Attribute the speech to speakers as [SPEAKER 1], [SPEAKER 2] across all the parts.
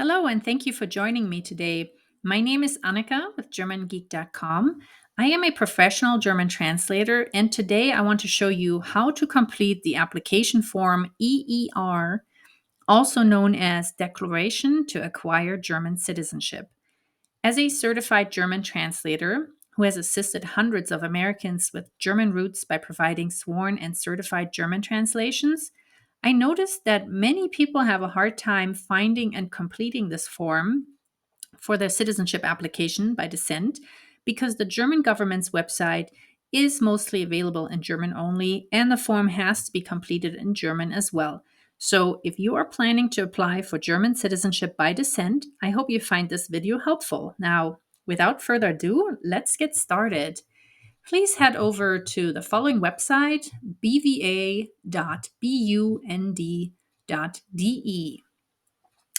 [SPEAKER 1] Hello, and thank you for joining me today. My name is Annika with GermanGeek.com. I am a professional German translator, and today I want to show you how to complete the application form EER, also known as Declaration to Acquire German Citizenship. As a certified German translator who has assisted hundreds of Americans with German roots by providing sworn and certified German translations, I noticed that many people have a hard time finding and completing this form for their citizenship application by descent because the German government's website is mostly available in German only, and the form has to be completed in German as well. So, if you are planning to apply for German citizenship by descent, I hope you find this video helpful. Now, without further ado, let's get started. Please head over to the following website, bva.bund.de.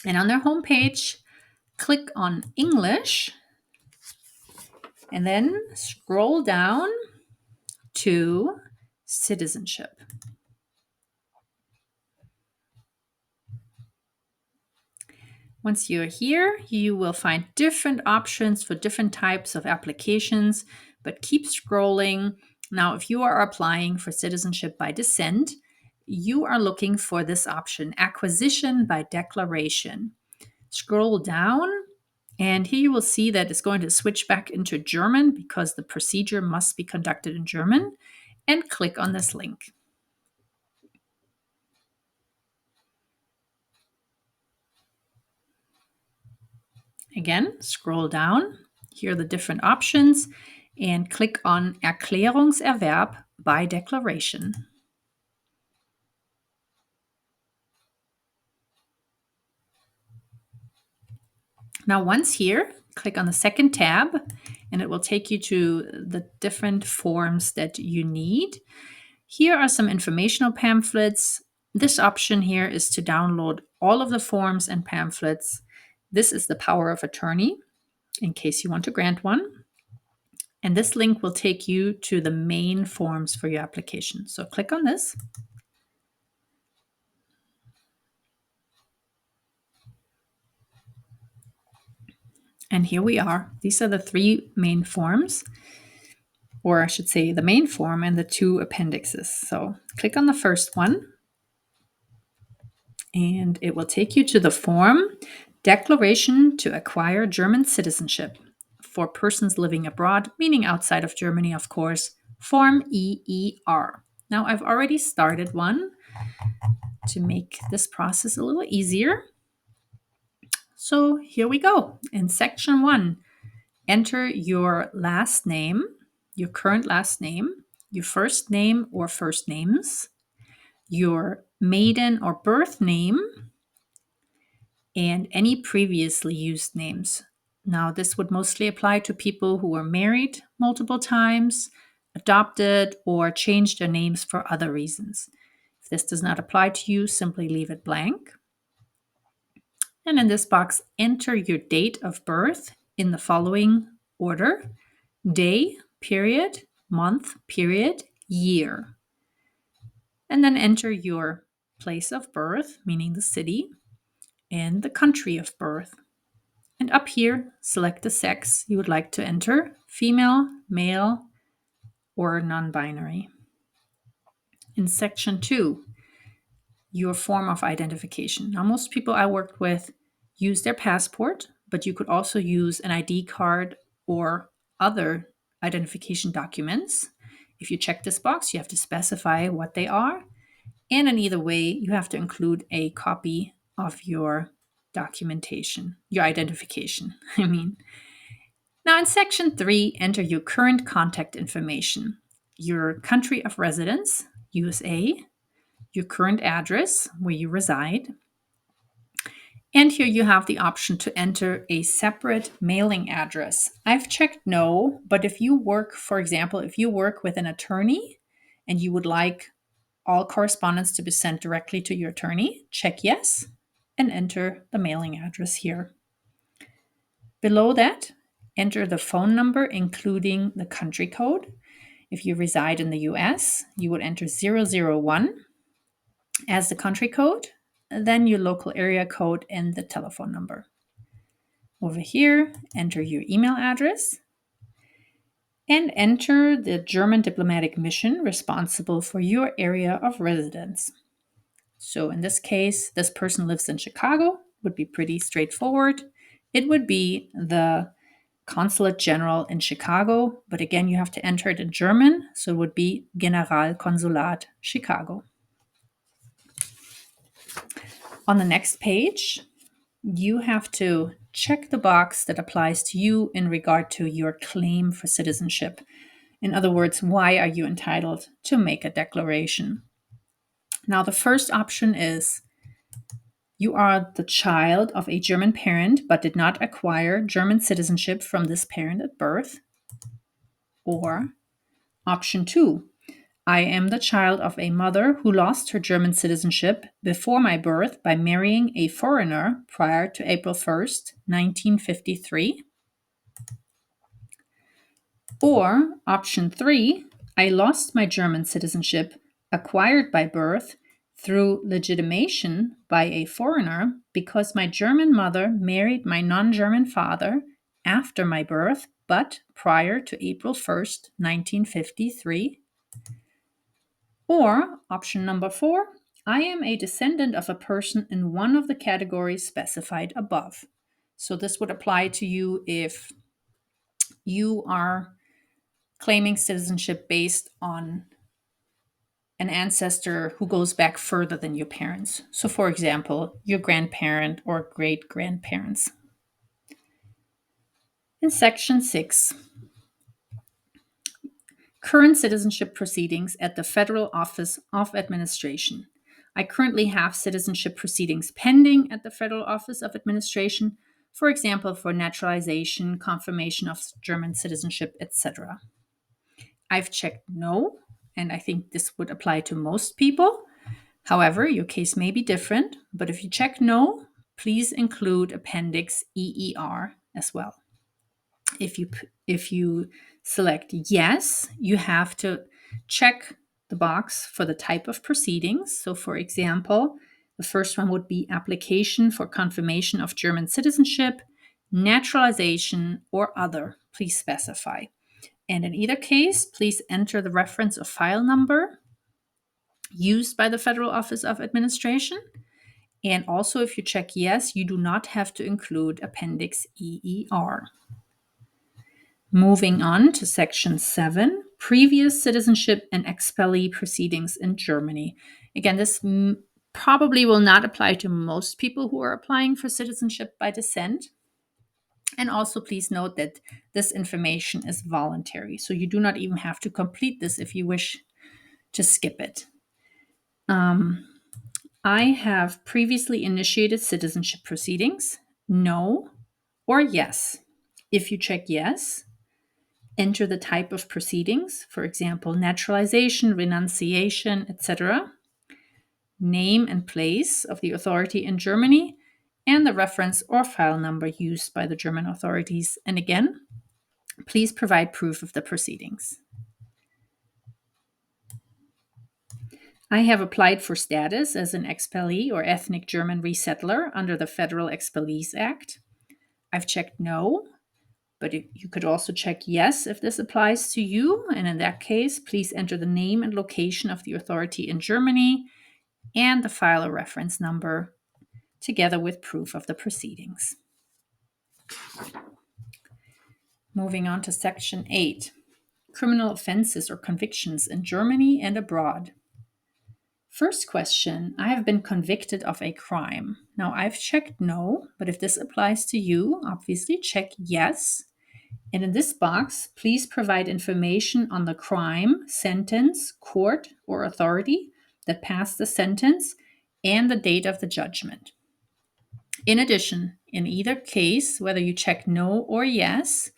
[SPEAKER 1] And on their homepage, click on English and then scroll down to citizenship. Once you're here, you will find different options for different types of applications, but keep scrolling. Now, if you are applying for citizenship by descent, you are looking for this option, acquisition by declaration. Scroll down, and here you will see that it's going to switch back into German because the procedure must be conducted in German, and click on this link. Again, scroll down. Here are the different options and click on Erklärungserwerb by declaration. Now, once here, click on the second tab and it will take you to the different forms that you need. Here are some informational pamphlets. This option here is to download all of the forms and pamphlets. This is the power of attorney in case you want to grant one. And this link will take you to the main forms for your application. So click on this. And here we are. These are the three main forms, or I should say the main form and the two appendixes. So click on the first one and it will take you to the form Declaration to Acquire German Citizenship for persons living abroad, meaning outside of Germany, of course, Form EER. Now, I've already started one to make this process a little easier. So here we go. In section 1, enter your last name, your current last name, your first name or first names, your maiden or birth name, and any previously used names. Now, this would mostly apply to people who were married multiple times, adopted, or changed their names for other reasons. If this does not apply to you, simply leave it blank. And in this box, enter your date of birth in the following order: day, period, month, period, year. And then enter your place of birth, meaning the city, and the country of birth. And up here, select the sex you would like to enter: female, male, or non-binary. In section 2, your form of identification. Now, most people I worked with use their passport, but you could also use an ID card or other identification documents. If you check this box, you have to specify what they are. And in either way, you have to include a copy of your documentation, your identification, I mean. Now, in section 3, enter your current contact information, your country of residence, USA, your current address where you reside. And here you have the option to enter a separate mailing address. I've checked no, but if you work, for example, if you work with an attorney and you would like all correspondence to be sent directly to your attorney, check yes and enter the mailing address here. Below that, enter the phone number, including the country code. If you reside in the US, you would enter 001 as the country code, then your local area code and the telephone number. Over here, enter your email address and enter the German diplomatic mission responsible for your area of residence. So in this case, this person lives in Chicago, would be pretty straightforward. It would be the Consulate General in Chicago, but again, you have to enter it in German, so it would be Generalkonsulat Chicago. On the next page, you have to check the box that applies to you in regard to your claim for citizenship. In other words, why are you entitled to make a declaration? Now, the first option is you are the child of a German parent but did not acquire German citizenship from this parent at birth. Or option 2, I am the child of a mother who lost her German citizenship before my birth by marrying a foreigner prior to April 1st, 1953. Or option 3, I lost my German citizenship acquired by birth through legitimation by a foreigner because my German mother married my non-German father after my birth, but prior to April 1st, 1953. Or option number 4, I am a descendant of a person in one of the categories specified above. So this would apply to you if you are claiming citizenship based on an ancestor who goes back further than your parents. So, for example, your grandparent or great grandparents. In section 6, current citizenship proceedings at the Federal Office of Administration. I currently have citizenship proceedings pending at the Federal Office of Administration, for example, for naturalization, confirmation of German citizenship, etc. I've checked no, and I think this would apply to most people. However, your case may be different, but if you check no, please include Appendix EER as well. If you select yes, you have to check the box for the type of proceedings. So for example, the first one would be application for confirmation of German citizenship, naturalization, or other. Please specify. And in either case, please enter the reference or file number used by the Federal Office of Administration. And also, if you check yes, you do not have to include Appendix EER. Moving on to Section 7, previous citizenship and expellee proceedings in Germany. Again, this probably will not apply to most people who are applying for citizenship by descent. And also, please note that this information is voluntary, so you do not even have to complete this if you wish to skip it. I have previously initiated citizenship proceedings, no, or yes. If you check yes, enter the type of proceedings, for example, naturalization, renunciation, etc., name and place of the authority in Germany, and the reference or file number used by the German authorities. And again, please provide proof of the proceedings. I have applied for status as an expellee or ethnic German resettler under the Federal Expellees Act. I've checked no, but you could also check yes if this applies to you. And in that case, please enter the name and location of the authority in Germany and the file or reference number together with proof of the proceedings. Moving on to Section 8, criminal offenses or convictions in Germany and abroad. First question, I have been convicted of a crime. Now I've checked no, but if this applies to you, obviously check yes. And in this box, please provide information on the crime, sentence, court, or authority that passed the sentence and the date of the judgment. In addition, in either case, whether you check no or yes,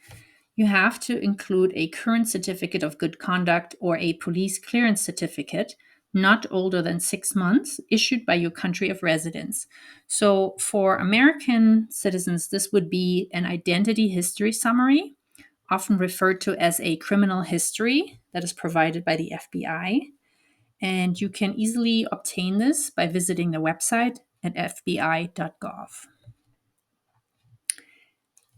[SPEAKER 1] you have to include a current certificate of good conduct or a police clearance certificate not older than 6 months issued by your country of residence. So for American citizens, this would be an identity history summary, often referred to as a criminal history that is provided by the FBI. And you can easily obtain this by visiting the website at fbi.gov.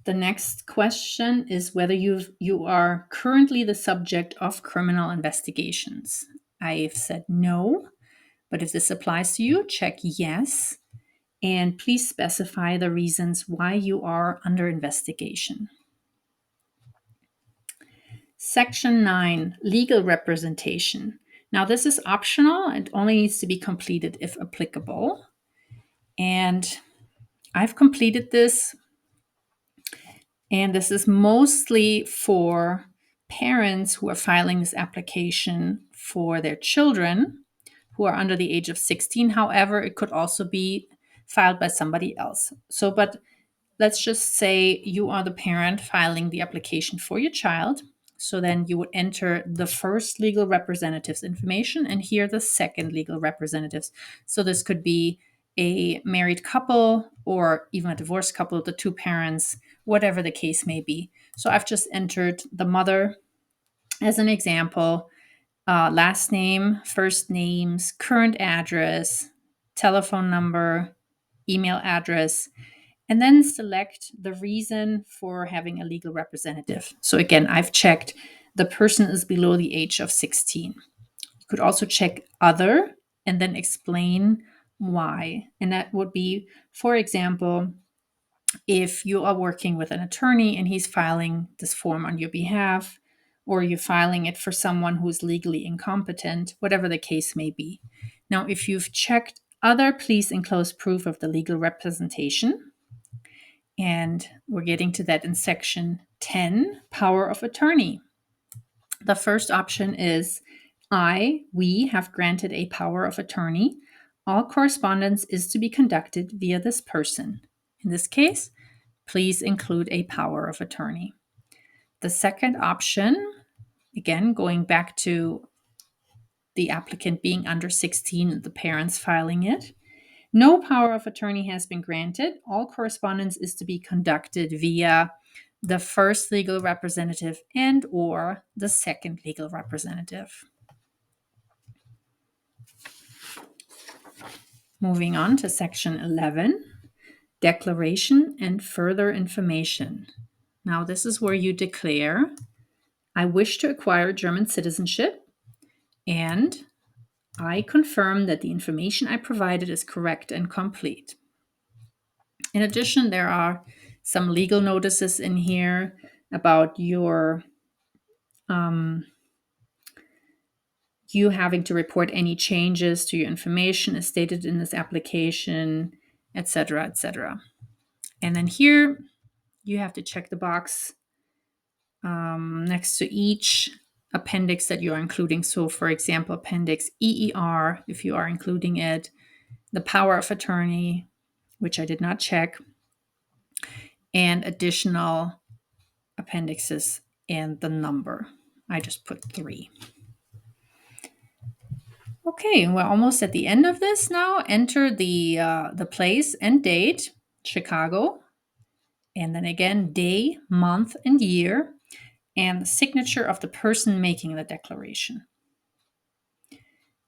[SPEAKER 1] The next question is whether you are currently the subject of criminal investigations. I've said no, but if this applies to you, check yes. And please specify the reasons why you are under investigation. Section 9, legal representation. Now, this is optional. It only needs to be completed if applicable. And I've completed this. And this is mostly for parents who are filing this application for their children who are under the age of 16. However, it could also be filed by somebody else. But let's just say you are the parent filing the application for your child. So then you would enter the first legal representative's information and here the second legal representative's. So this could be a married couple or even a divorced couple, the two parents, whatever the case may be. So I've just entered the mother as an example, last name, first names, current address, telephone number, email address, and then select the reason for having a legal representative. So again, I've checked the person is below the age of 16. You could also check other and then explain why. And that would be, for example, if you are working with an attorney and he's filing this form on your behalf, or you're filing it for someone who is legally incompetent, whatever the case may be. Now, if you've checked other, please enclose proof of the legal representation. And we're getting to that in section 10, power of attorney. The first option is we have granted a power of attorney. All correspondence is to be conducted via this person. In this case, please include a power of attorney. The second option, again, going back to the applicant being under 16 and the parents filing it, no power of attorney has been granted. All correspondence is to be conducted via the first legal representative and or the second legal representative. Moving on to section 11, declaration and further information. Now, this is where you declare, I wish to acquire German citizenship, and I confirm that the information I provided is correct and complete. In addition, there are some legal notices in here about your you having to report any changes to your information as stated in this application, etc., etc. And then here you have to check the box next to each appendix that you are including. So, for example, appendix EER, if you are including it, the power of attorney, which I did not check, and additional appendixes and the number. I just put 3. Okay, we're almost at the end of this now. Enter the place and date, Chicago, and then again day, month, and year, and the signature of the person making the declaration.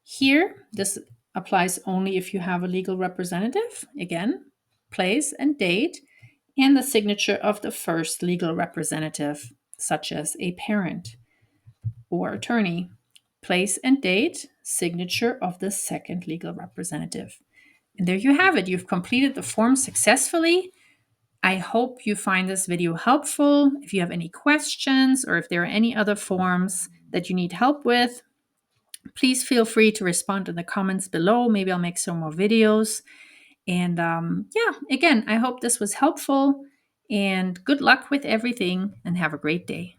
[SPEAKER 1] Here, this applies only if you have a legal representative. Again, place and date, and the signature of the first legal representative, such as a parent or attorney. Place and date, signature of the second legal representative. And there you have it. You've completed the form successfully. I hope you find this video helpful. If you have any questions or if there are any other forms that you need help with, please feel free to respond in the comments below. Maybe I'll make some more videos. And again, I hope this was helpful and good luck with everything and have a great day.